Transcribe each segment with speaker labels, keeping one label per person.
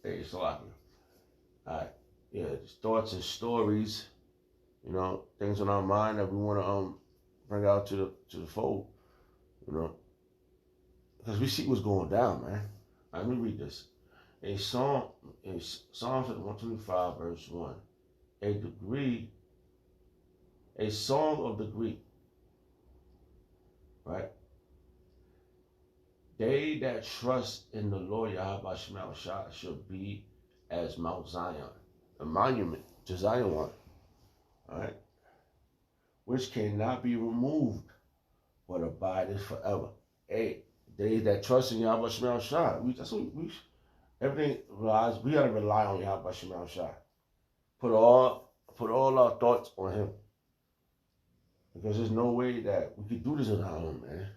Speaker 1: Hey, it's like, all right, yeah, just thoughts and stories, things on our mind that we want to bring out to the fold, you know, because we see what's going down, man. All right, let me read this. A song in Psalms 125 verse 1. A degree, a song of the Greek, right? They that trust in the Lord Yahweh Shema Shah should be as Mount Zion, a monument to Zion, all right, which cannot be removed, but abideth forever. Hey, they that trust in Yahweh Shema Shah, that's what we everything relies. We gotta rely on Yahweh Shema Shah. Put all our thoughts on Him, because there's no way that we could do this on our own, man.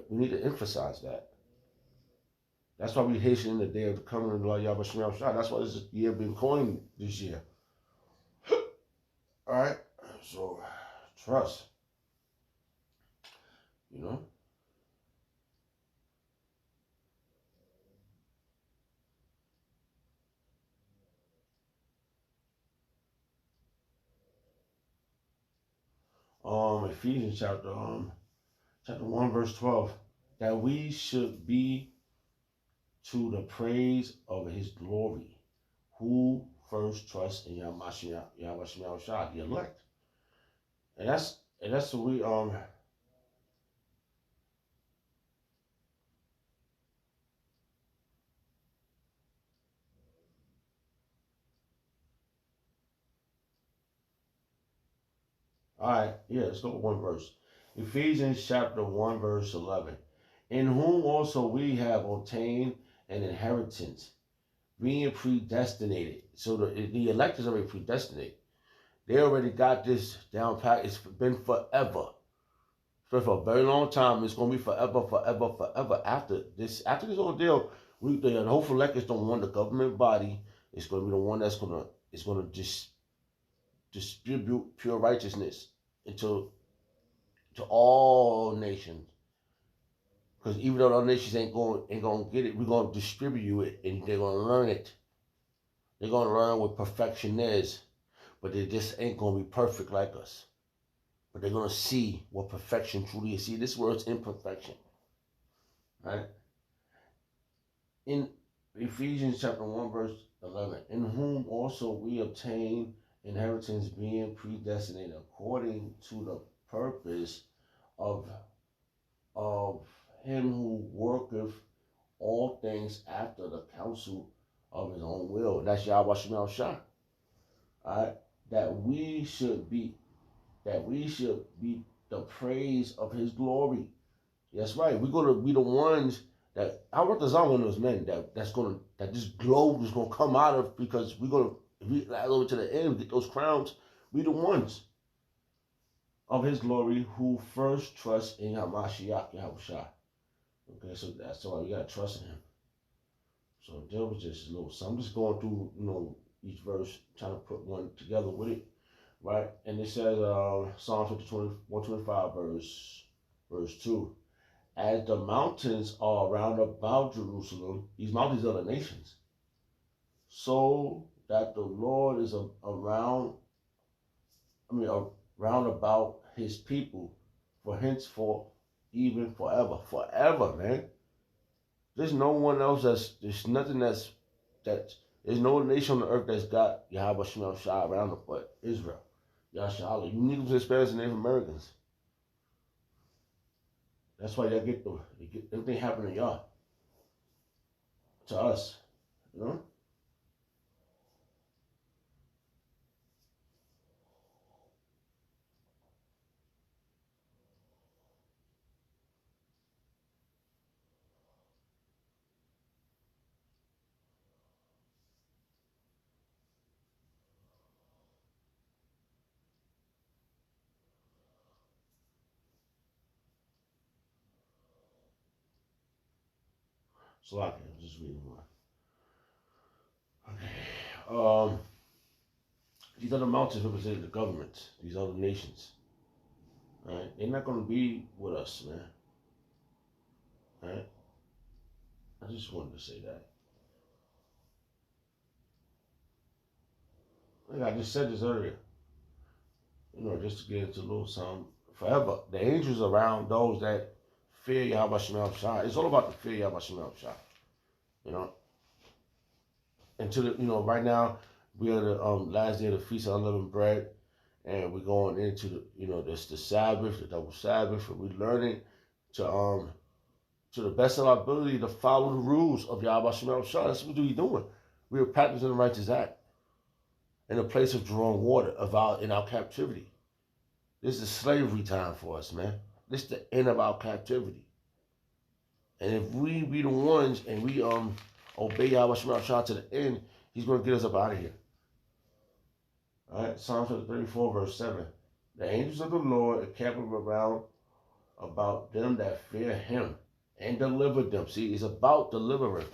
Speaker 1: We need to emphasize that. That's why we hasten the day of the coming of the Lord Yahweh Shema Shah. That's why this year been coined this year. All right, so trust, you know. Ephesians chapter 1 verse 12, that we should be to the praise of His glory, who first trust in Yahweh Shah, the elect, and that's what we All right, yeah, let's go with one verse. Ephesians chapter 1 verse 11, in whom also we have obtained an inheritance, being predestinated. So the elect is already predestinated. They already got this down pat. It's been forever. So for a very long time. It's gonna be forever, forever, forever. After this whole deal, the hopeful elect is the one, the government body. It's gonna be the one it's gonna just distribute pure righteousness into to all nations. Because even though other nations ain't gonna get it, we're gonna distribute it, and they're gonna learn it. They're gonna learn what perfection is, but they just ain't gonna be perfect like us. But they're gonna see what perfection truly is. See, this word's imperfection, right? In Ephesians chapter 1 verse 11, in whom also we obtain inheritance, being predestinated according to the purpose of of Him who worketh all things after the counsel of His own will. That's Yahweh Shema Shah. All right, that we should be the praise of His glory. That's right. We're gonna be the ones that I want to one of those men that this globe is gonna come out of, because we're gonna over to the end, get those crowns. We the ones of His glory who first trust in Hamashiach Yahushua. Okay, so that's why we gotta trust in Him. So there was just a little. So I'm just going through, each verse, trying to put one together with it, right? And it says, Psalm 125, verse 2. As the mountains are round about Jerusalem, these mountains are the nations, so that the Lord is around about His people, for henceforth, even forever. Forever, man. There's no one else there's nothing there's no nation on the earth that's got Yahweh Shema Shah around it but Israel. Yahshua. You Negroes, Hispanics, and Native Americans. That's why they get everything happening to y'all. To us. You know? So I can just read more. Okay. These other mountains represent the government. These other nations. All right? They're not gonna be with us, man. All right? I just wanted to say that. Like I just said this earlier. Just to get into a little something. Forever, the angels around those that fear Yahweh Shem Shah. It's all about the fear Yahweh Shem Shah. You know, and to the right now we are the last day of the feast of unleavened bread, and we're going into this the Sabbath, the double Sabbath, and we're learning to the best of our ability to follow the rules of Yahweh Shem Shah. That's what we're doing. We are practicing the righteous act in a place of drawing water in our captivity. This is slavery time for us, man. This is the end of our captivity. And if we be the ones and we obey Yahweh Shem Shah to the end, He's going to get us up out of here. All right, Psalm 34, verse 7. The angels of the Lord encamp around about them that fear Him and deliver them. See, it's about deliverance.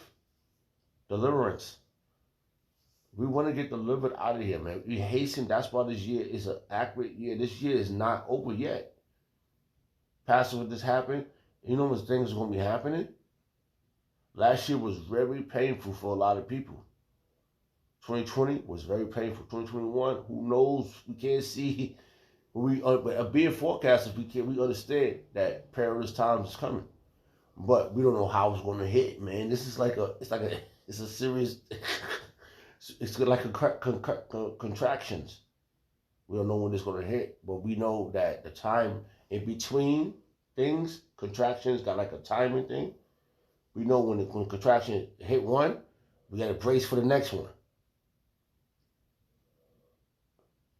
Speaker 1: We want to get delivered out of here, man. We hasten. That's why this year is an accurate year. This year is not over yet. Pastor, what just happened? You know what things are going to be happening? Last year was very painful for a lot of people. 2020 was very painful. 2021, who knows? We can't see. But being forecasters, we understand that perilous times is coming. But we don't know how it's going to hit, man. This is it's a serious. It's like contractions. We don't know when it's going to hit, but we know that the time in between things, contractions got like a timing thing. We know when the contraction hit one, we got to brace for the next one.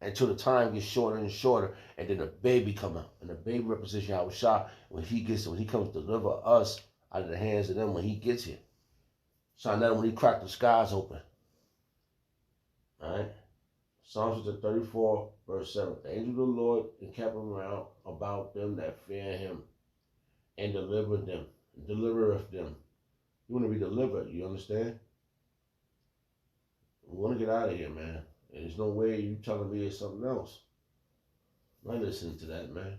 Speaker 1: Until the time gets shorter and shorter, and then the baby come out, and the baby represents Yahweh Shah when he comes to deliver us out of the hands of them when he gets here. So now when he cracked the skies open. All right. Psalms 34, verse 7. The angel of the Lord encamp around about them that fear Him and delivereth them. You want to be delivered, you understand? We want to get out of here, man. And there's no way you telling me it's something else. I'm not listening to that, man.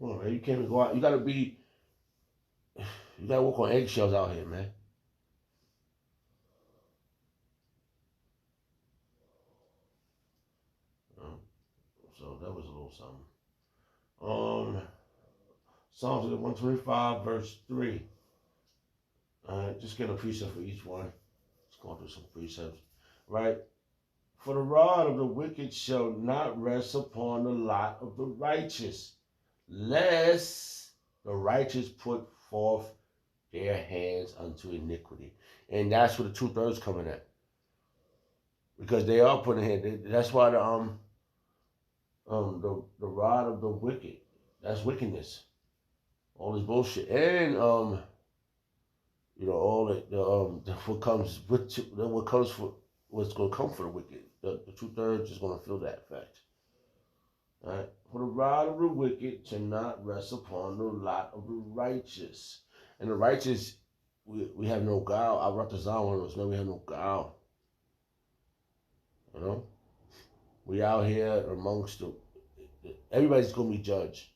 Speaker 1: Come on, man. You can't go out. You got to walk on eggshells out here, man. So that was a little something. Psalms 125, verse 3. Just get a precept for each one. Let's go through some precepts. Right? For the rod of the wicked shall not rest upon the lot of the righteous, lest the righteous put forth their hands unto iniquity. And that's where the 2/3 coming at. Because they are putting hand. That's why the rod of the wicked, that's wickedness. All this bullshit. And all what's gonna come for the wicked. The 2/3 is gonna feel that effect. All right. For the rod of the wicked shall not rest upon the lot of the righteous. And the righteous, we have no guile. I wrote this down one of those, man, we have no guile. You know? We out here amongst everybody's gonna be judged.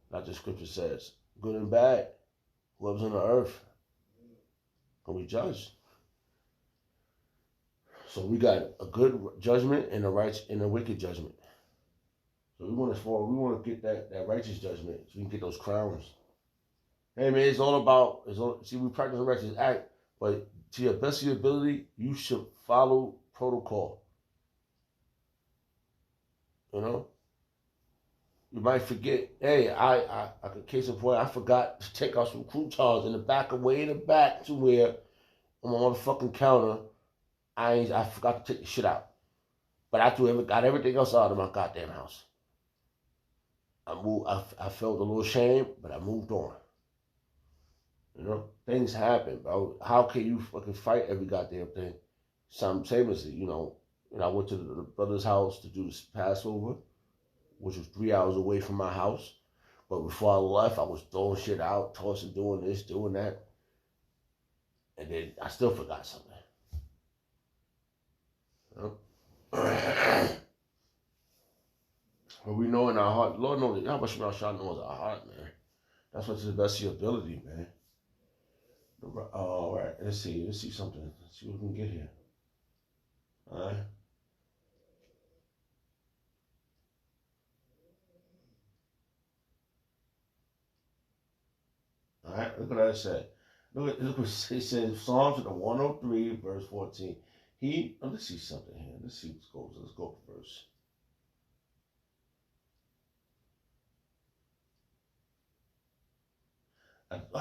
Speaker 1: Like the scripture says. Good and bad. Whoever's on the earth gonna be judged. So we got a good judgment and a wicked judgment. So we want to get that righteous judgment so we can get those crowns. Hey man, we practice a righteous act, but to your best of your ability, you should follow protocol. You know? You might forget, hey, I case in point, I forgot to take out some croutons way in the back to where on my motherfucking counter, I forgot to take the shit out. But I got everything else out of my goddamn house. I felt a little shame, but I moved on. You know, things happen, bro. How can you fucking fight every goddamn thing? Simultaneously, I went to the brother's house to do this Passover, which was 3 hours away from my house. But before I left, I was throwing shit out, tossing, doing this, doing that. And then I still forgot something. You know? But we know in our heart, Lord knows, how much Shah knows our heart, man. That's what's the best of your ability, man. All right, let's see something. Let's see what we can get here. All right. what that said. Look what it says. Psalms 103, verse 14. Let's see something here. Let's see what goes. Let's go to verse.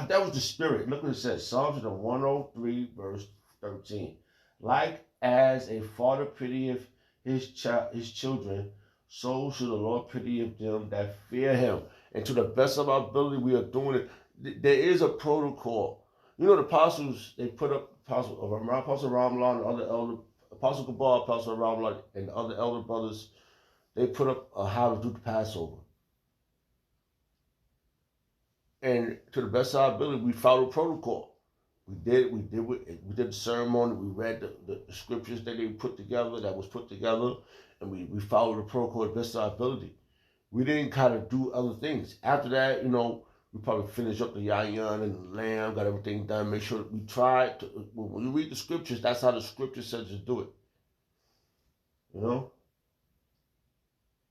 Speaker 1: That was the spirit. Look what it says. Psalms 103, verse 13. Like as a father pitieth his children, so should the Lord pity them that fear him. And to the best of our ability, we are doing it. There is a protocol. You know, the apostles, they put up Apostle Ramlan, and other elder, Apostle Kabal, Apostle Ramlan, and the other elder brothers, they put up how to do the Passover. And to the best of our ability, we followed protocol. We did the ceremony. We read the scriptures that they put together, and we followed the protocol to the best of our ability. We didn't kind of do other things. After that, we probably finished up the yayan and the lamb, got everything done. Make sure that we tried to. When you read the scriptures, that's how the scripture says to do it.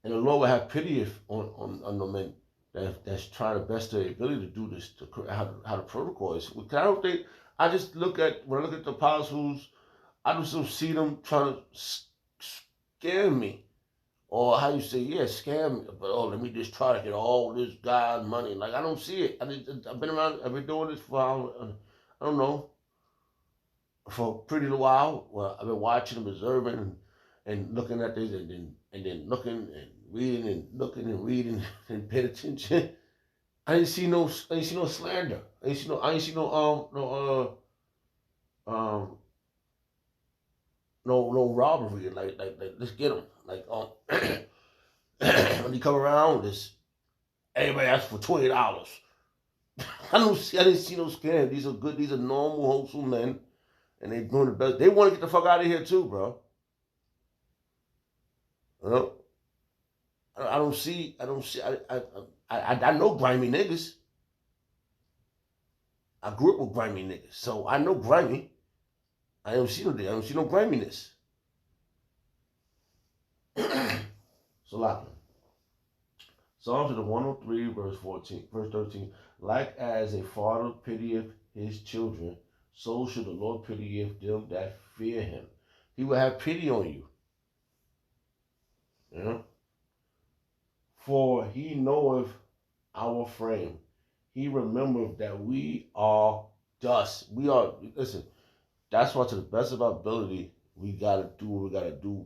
Speaker 1: And the Lord will have pity on the men that's trying the best of their ability to do this, how the protocol is. I just look at, when I look at the apostles, I just don't see them trying to scare me. Or how you say, yeah, scam me, but let me just try to get all this guy's money. Like, I don't see it. I've been doing this for, I don't know, for a pretty little while. Well, I've been watching and observing and looking at this and then looking and reading and looking and reading and paying attention. I didn't see no slander. I didn't see no robbery. Like let's get them. Like when you come around, everybody asks for $20. I didn't see no scam. These are good. These are normal, wholesome men, and they doing the best. They want to get the fuck out of here too, bro. I don't see. I know grimy niggas. I grew up with grimy niggas, so I know grimy. I don't see no griminess. So like Psalms 103, verse 13. Like as a father pitieth his children, so should the Lord pity them that fear him. He will have pity on you. For he knoweth our frame. He remembereth that we are dust. Listen, that's why to the best of our ability, we gotta do what we gotta do.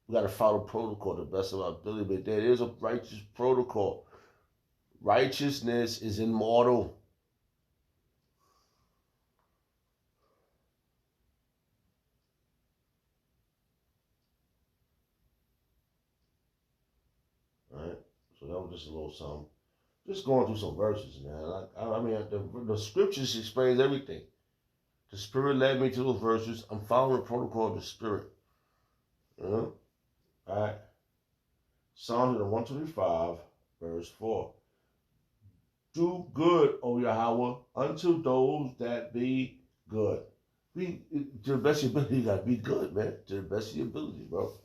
Speaker 1: We gotta follow protocol to the best of our ability. But there is a righteous protocol. Righteousness is immortal. Alright? So that was just a little something. Just going through some verses, man. I mean, the scriptures explains everything. The Spirit led me to those verses. I'm following the protocol of the Spirit. All right. Psalms 125, verse 4. Do good, O Yahweh, unto those that be good. To the best of your ability, you gotta be good, man. To the best of your ability, bro.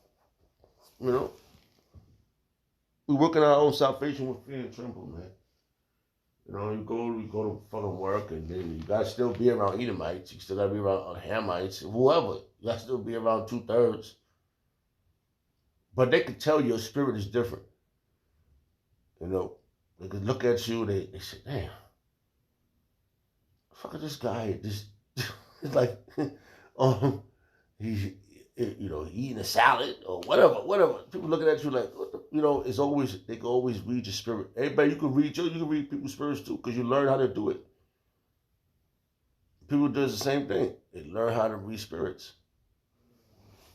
Speaker 1: We working our own salvation with fear and tremble, man. You go to fucking work, and then you gotta still be around Edomites. You still gotta be around Hamites, whoever. You gotta still be around 2/3. But they can tell your spirit is different. They could look at you. They say, "Damn, fuck this guy." It's like, he's eating a salad or whatever. People looking at you like, it's always, they can always read your spirit. Everybody, you can read people's spirits too, because you learn how to do it. People do the same thing. They learn how to read spirits.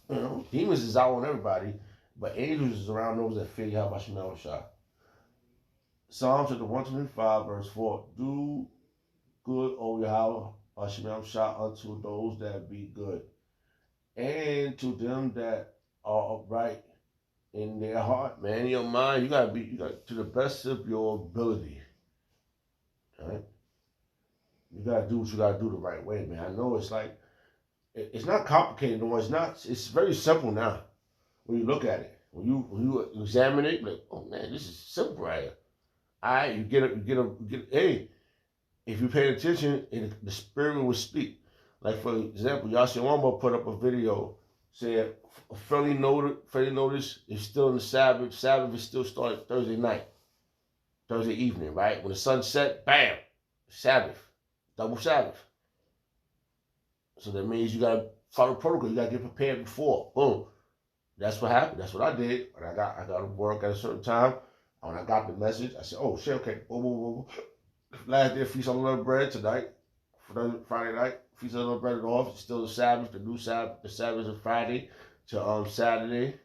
Speaker 1: Demons is out on everybody, but angels is around those that fear Yahweh Shemel Shah. Psalms 125, verse 4. Do good, O Yahweh Shemel Shah, unto those that be good, and to them that are upright in their heart, man, in your mind. You got to the best of your ability. Right? You got to do what you got to do the right way, man. I know it's like, it's not complicated no more. It's very simple now. When you look at it, when you examine it, like, oh man, this is simple right here. All right, you get. Hey, if you pay attention, the Spirit will speak. Like, for example, Yashawama put up a video saying, fairly notice is still in the Sabbath. Sabbath is still started Thursday night, Thursday evening, right? When the sun set, bam, Sabbath, double Sabbath. So that means you got to follow protocol. You got to get prepared before. Boom. That's what happened. That's what I did. When I got to work at a certain time. When I got the message, I said, oh, shit, okay. Boom, boom, boom. Last day of Feast of Unleavened Bread tonight. Friday night. Feast of Unleavened Bread is off. It's still the Sabbath. The new Sabbath. The Sabbath is Friday to Saturday.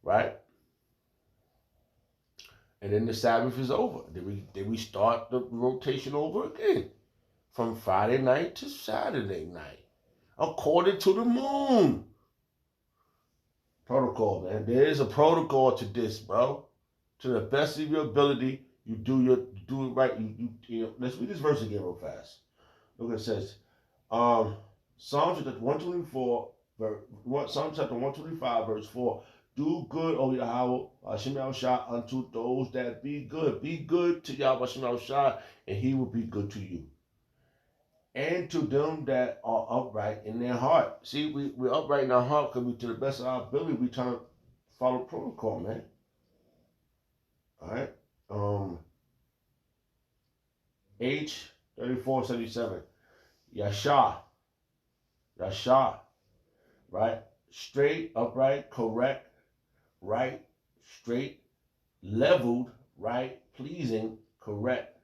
Speaker 1: Right? And then the Sabbath is over. Then we start the rotation over again. From Friday night to Saturday night. According to the moon. Protocol, man. There is a protocol to this, bro. To the best of your ability, you do it right. You know, let's read this verse again real fast. Look what it says. Psalm chapter 124, Psalm chapter 125, verse 4. Do good, O Yahweh, Hashem Yahushua, unto those that be good. Be good to Yahweh Hashem Yahushua, and he will be good to you. And to them that are upright in their heart. See, we're upright in our heart because to the best of our ability, we trying to follow protocol, man. All right. H3477. Yasha. Right? Straight, upright, correct, right, straight, leveled, right, pleasing, correct.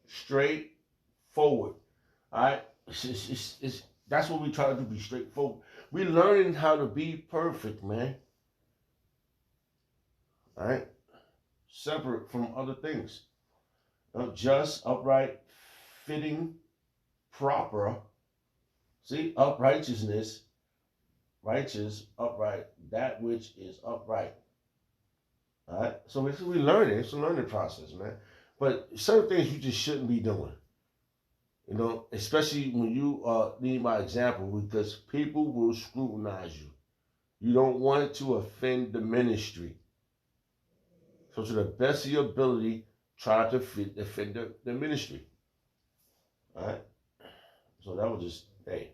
Speaker 1: Straight forward. All right. That's what we try to do, be straightforward. We're learning how to be perfect, man. All right. Separate from other things. Just, upright, fitting, proper. See, uprightness, righteous, upright, that which is upright. All right. So we learn it. It's a learning process, man. But certain things you just shouldn't be doing. You know, especially when you need my example, because people will scrutinize you. You don't want to offend the ministry. So to the best of your ability, try to defend the ministry. All right? So that was just, hey.